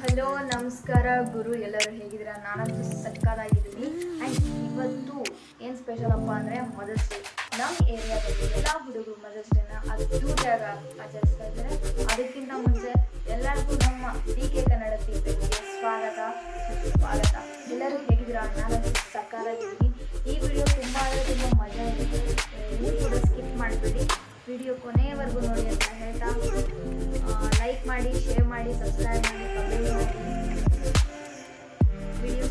Hello ನಮಸ್ಕಾರ ಗುರು, ಎಲ್ಲರೂ ಹೇಗಿದ್ದೀರಾ? ನಾನಂತೂ ಸಕ್ಕತ್ತಾಗಿದ್ದೀನಿ. ಆ್ಯಂಡ್ ಇವತ್ತು ಏನು ಸ್ಪೆಷಲ್ ಅಪ್ಪ ಅಂದರೆ ಮದರ್ಸ್ ಡೇ. ನಮ್ಮ ಏರಿಯಾದಲ್ಲಿ ಎಲ್ಲ ಹುಡುಗರು ಮದರ್ಸ್ ಡೇನ ಅದ್ದೂರಿಯಾಗಿ ಆಚರಿಸ್ತಾ ಇದ್ದಾರೆ. ಅದಕ್ಕಿಂತ ಮುಂಚೆ ಎಲ್ಲರಿಗೂ ನಮ್ಮ DK ಕನ್ನಡ ಟಿವಿಗೆ ಸ್ವಾಗತ. ಎಲ್ಲರೂ ಹೇಗಿದ್ದೀರಾ? ನಾನಂತೂ ಸಕ್ಕತ್ತಾಗಿದ್ದೀನಿ. ಈ ವಿಡಿಯೋ ತುಂಬ ಮಜಾ ಇರುತ್ತೆ. ನೀವು ಕೂಡ ಸ್ಕಿಪ್ ಮಾಡಿಬಿಡಿ, ವಿಡಿಯೋ ಕೊನೆಯವರೆಗೂ ನೋಡಿ ಅಂತ ಹೇಳ್ತಾ ಲೈಕ್ ಮಾಡಿ, ಶೇರ್ ಮಾಡಿ, ಸಬ್ಸ್ಕ್ರೈಬ್ ಮಾಡಿ, ಕಮೆಂಟ್ ಮಾಡಿ. ವಿಡಿಯೋ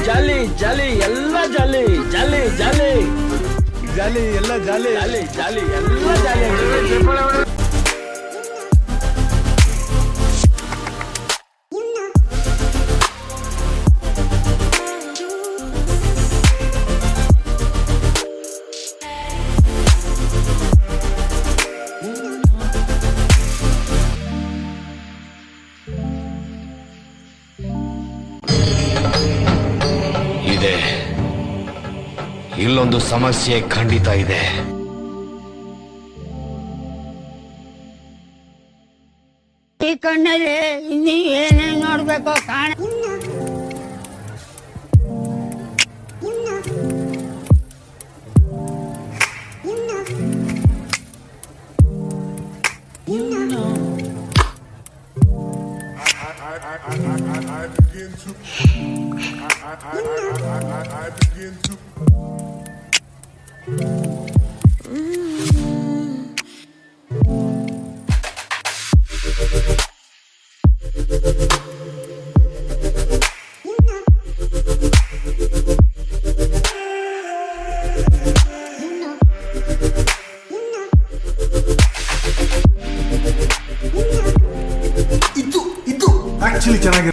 ಜಾಲಿ ಜಾಲಿ ಎಲ್ಲ ಜಾಲಿ ಜಾಲಿ ಜಾಲಿ ಜಾಲಿ ಎಲ್ಲ ಜಾಲಿ ಜಾಲಿ ಜಾಲಿ ಎಲ್ಲ ಜಾಲಿ. ಇಲ್ಲೊಂದು ಸಮಸ್ಯೆ ಖಂಡಿತ ಇದೆ. ಈ ಕಣ್ಣಲ್ಲಿ ಇನ್ನೀ ಏನೇನು ನೋಡ್ಬೇಕೋ ಕಾಣ. ಇದು ಆಕ್ಚುಲಿ ಚೆನ್ನಾಗಿ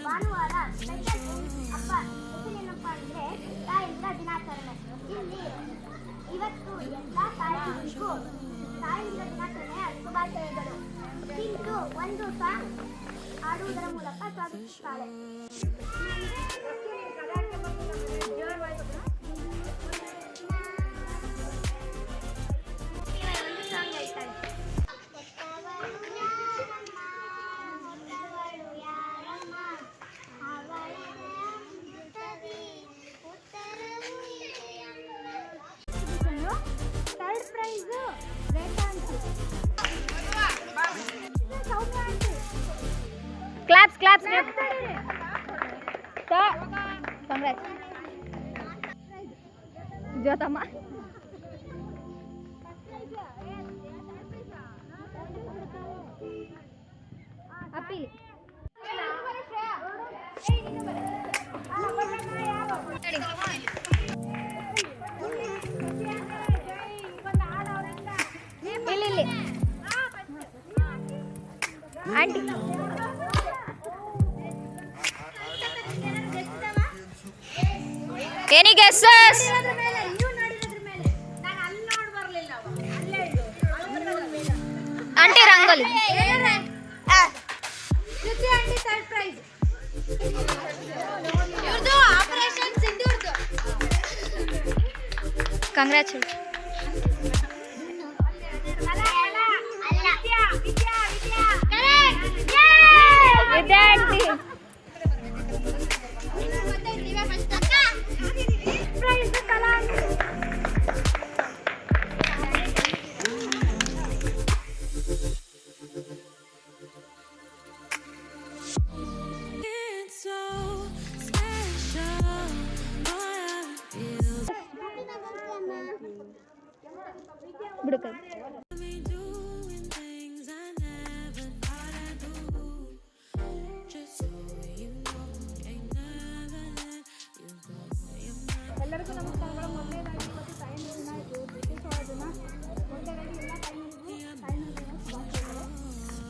ಭಾನುವಾರ ಸ್ಪೆಷಲ್ ಹಬ್ಬ ಏನಪ್ಪ ಅಂದರೆ ತಾಯಂದಿರ ದಿನಾಚರಣೆ. ಇಲ್ಲಿ ಇವತ್ತು ಎಲ್ಲ ತಾಯಂದಿರಿಗೂ ತಾಯಂದಿರ ದಿನಾಚರಣೆಯ ಶುಭಾಶಯಗಳು. ಇಂದು ಒಂದು ಸಾಂಗ್ ಹಾಡುವುದರ ಮೂಲಕ ಸ್ವಾಗತಿಸುತ್ತಾರೆ. Claps, claps, claps. Congrats. Jyotama. Appeal. Auntie. Any guesses? Auntie Rangoli. Prize ಇವ್ರದ್ದು ಆಪರೇಷನ್ ಸಿಂಧೂರ್ದು. ಕಂಗ್ರ್ಯಾಚುಲೇಷನ್. ಎಲ್ಲರಿಗೂ ನಮಸ್ಕಾರಗಳು. ಮೊದಲನೇದಾಗಿ ಇವತ್ತು ತಾಯಂದಿರ ದಿನ ಇದು ಬ್ರಿಟಿಷರ ದಿನ. ಮೊದಲನೇದಾಗಿ ಎಲ್ಲ ತಾಯಂದಿರ ದಿನ ಶುಭಾಶಯಗಳು.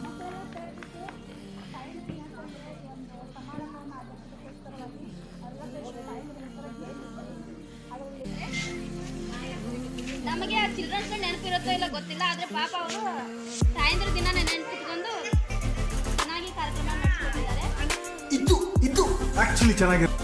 ಮಕ್ಕಳೆಲ್ಲ ಸೇರಿಬಿಟ್ಟು ತಾಯಂದಿರ ದಿನ ಅಂತಂದರೆ ಒಂದು ಸಮಾರಂಭವನ್ನು ಆಚರಿಸೋದಕ್ಕೋಸ್ಕರವಾಗಿ ಅರವತ್ತೈದು ತಾಯಂದಿರ ಹೆಸರಲ್ಲಿ ನಮಗೆ ಆ ಚಿಲ್ಡ್ರನ್ಸ್ ನೆನಪಿರುತ್ತೋ ಇಲ್ಲ ಗೊತ್ತಿಲ್ಲ, ಆದರೆ ಪಾಪ ಅವರು ತಾಯಂದಿರ ದಿನ ನೆನಪಿಟ್ಕೊಂಡು ಚೆನ್ನಾಗಿ ಕಾರ್ಯಕ್ರಮ ನಡೆಸ್ಕೊಟ್ಟಿದ್ದಾರೆ. ಇದು ಆಕ್ಚುಲಿ ಚೆನ್ನಾಗಿದೆ.